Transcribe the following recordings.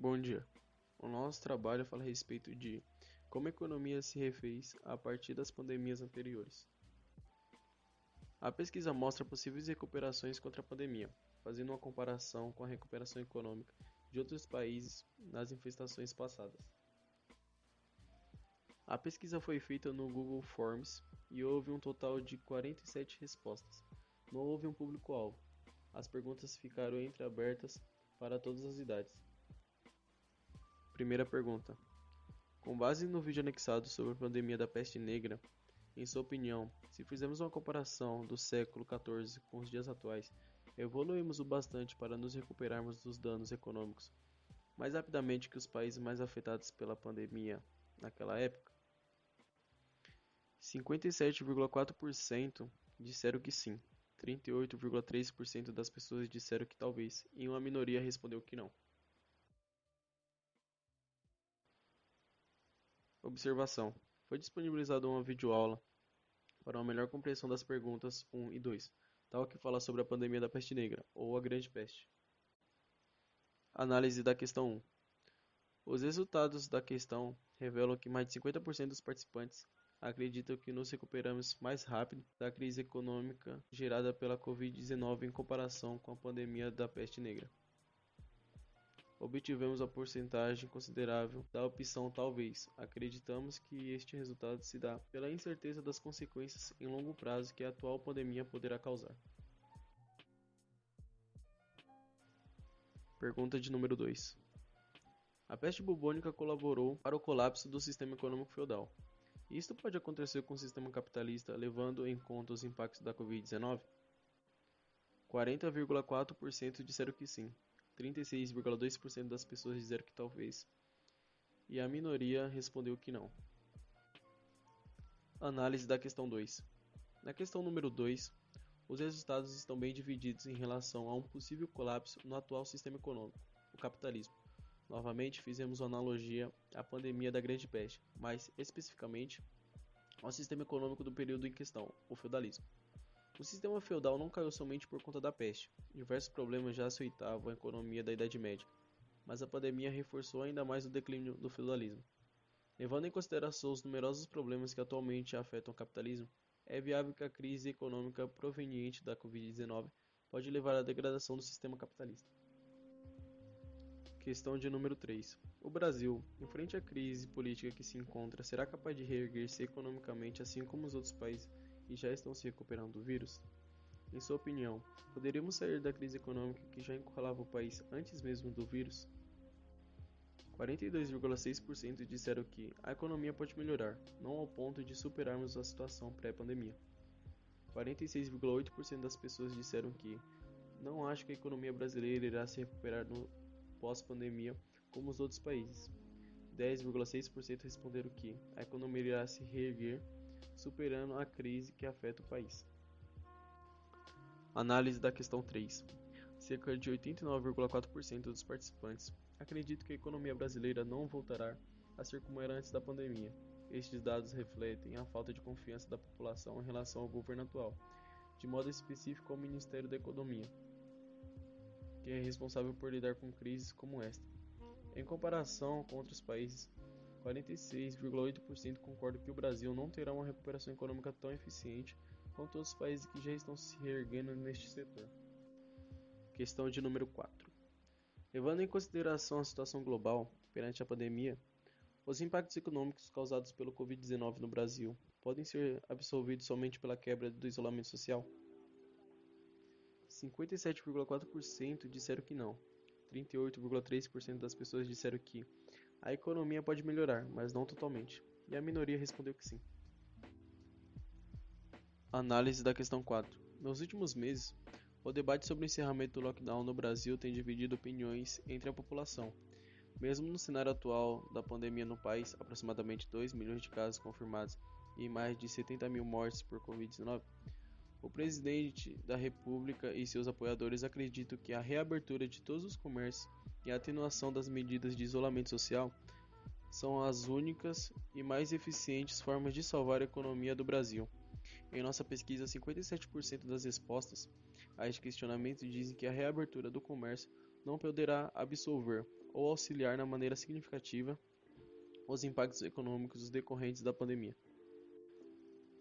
Bom dia. O nosso trabalho fala a respeito de como a economia se refez a partir das pandemias anteriores. A pesquisa mostra possíveis recuperações contra a pandemia, fazendo uma comparação com a recuperação econômica de outros países nas infestações passadas. A pesquisa foi feita no Google Forms e houve um total de 47 respostas. Não houve um público-alvo. As perguntas ficaram entreabertas para todas as idades. Primeira pergunta. Com base no vídeo anexado sobre a pandemia da peste negra, em sua opinião, se fizermos uma comparação do século XIV com os dias atuais, evoluímos o bastante para nos recuperarmos dos danos econômicos mais rapidamente que os países mais afetados pela pandemia naquela época? 57,4% disseram que sim, 38,3% das pessoas disseram que talvez, e uma minoria respondeu que não. Observação: foi disponibilizada uma videoaula para uma melhor compreensão das perguntas 1 e 2, tal que fala sobre a pandemia da peste negra, ou a Grande Peste. Análise da questão 1. Os resultados da questão revelam que mais de 50% dos participantes acreditam que nos recuperamos mais rápido da crise econômica gerada pela Covid-19 em comparação com a pandemia da peste negra. Obtivemos a porcentagem considerável da opção talvez. Acreditamos que este resultado se dá pela incerteza das consequências em longo prazo que a atual pandemia poderá causar. Pergunta de número 2. A peste bubônica colaborou para o colapso do sistema econômico feudal. Isto pode acontecer com o sistema capitalista levando em conta os impactos da Covid-19? 40,4% disseram que sim. 36,2% das pessoas disseram que talvez, e a minoria respondeu que não. Análise da questão 2. Na questão número 2, os resultados estão bem divididos em relação a um possível colapso no atual sistema econômico, o capitalismo. Novamente, fizemos uma analogia à pandemia da Grande Peste, mais especificamente ao sistema econômico do período em questão, o feudalismo. O sistema feudal não caiu somente por conta da peste. Diversos problemas já açoitavam a economia da Idade Média, mas a pandemia reforçou ainda mais o declínio do feudalismo. Levando em consideração os numerosos problemas que atualmente afetam o capitalismo, é viável que a crise econômica proveniente da Covid-19 pode levar à degradação do sistema capitalista. Questão de número 3. O Brasil, em frente à crise política que se encontra, será capaz de reerguer-se economicamente assim como os outros países e já estão se recuperando do vírus? Em sua opinião, poderíamos sair da crise econômica que já encurralava o país antes mesmo do vírus? 42,6% disseram que a economia pode melhorar, não ao ponto de superarmos a situação pré-pandemia. 46,8% das pessoas disseram que não acham que a economia brasileira irá se recuperar no pós-pandemia como os outros países. 10,6% responderam que a economia irá se reerguer, superando a crise que afeta o país. Análise da questão 3. Cerca de 89,4% dos participantes acreditam que a economia brasileira não voltará a ser como era antes da pandemia. Estes dados refletem a falta de confiança da população em relação ao governo atual, de modo específico ao Ministério da Economia, que é responsável por lidar com crises como esta. Em comparação com outros países, 46,8% concordam que o Brasil não terá uma recuperação econômica tão eficiente quanto outros países que já estão se reerguendo neste setor. Questão de número 4. Levando em consideração a situação global perante a pandemia, os impactos econômicos causados pelo Covid-19 no Brasil podem ser absolvidos somente pela quebra do isolamento social? 57,4% disseram que não. 38,3% das pessoas disseram que a economia pode melhorar, mas não totalmente, e a minoria respondeu que sim. Análise da questão 4. Nos últimos meses, o debate sobre o encerramento do lockdown no Brasil tem dividido opiniões entre a população. Mesmo no cenário atual da pandemia no país, aproximadamente 2 milhões de casos confirmados e mais de 70 mil mortes por Covid-19, o presidente da República e seus apoiadores acreditam que a reabertura de todos os comércios e a atenuação das medidas de isolamento social são as únicas e mais eficientes formas de salvar a economia do Brasil. Em nossa pesquisa, 57% das respostas A este questionamento dizem que a reabertura do comércio não poderá absolver ou auxiliar na maneira significativa os impactos econômicos decorrentes da pandemia.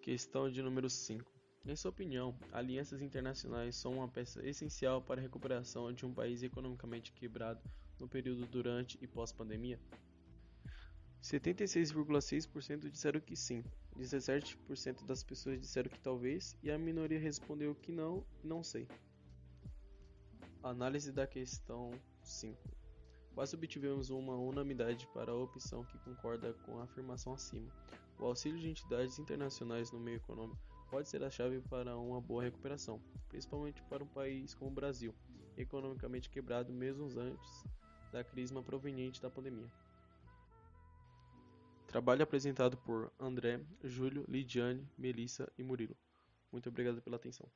Questão de número 5. Em sua opinião, alianças internacionais são uma peça essencial para a recuperação de um país economicamente quebrado no período durante e pós-pandemia? 76,6% disseram que sim, 17% das pessoas disseram que talvez e a minoria respondeu que não e não sei. Análise da questão 5. Quase obtivemos uma unanimidade para a opção que concorda com a afirmação acima. O auxílio de entidades internacionais no meio econômico pode ser a chave para uma boa recuperação, principalmente para um país como o Brasil, economicamente quebrado mesmo antes da crise proveniente da pandemia. Trabalho apresentado por André, Júlio, Lidiane, Melissa e Murilo. Muito obrigado pela atenção.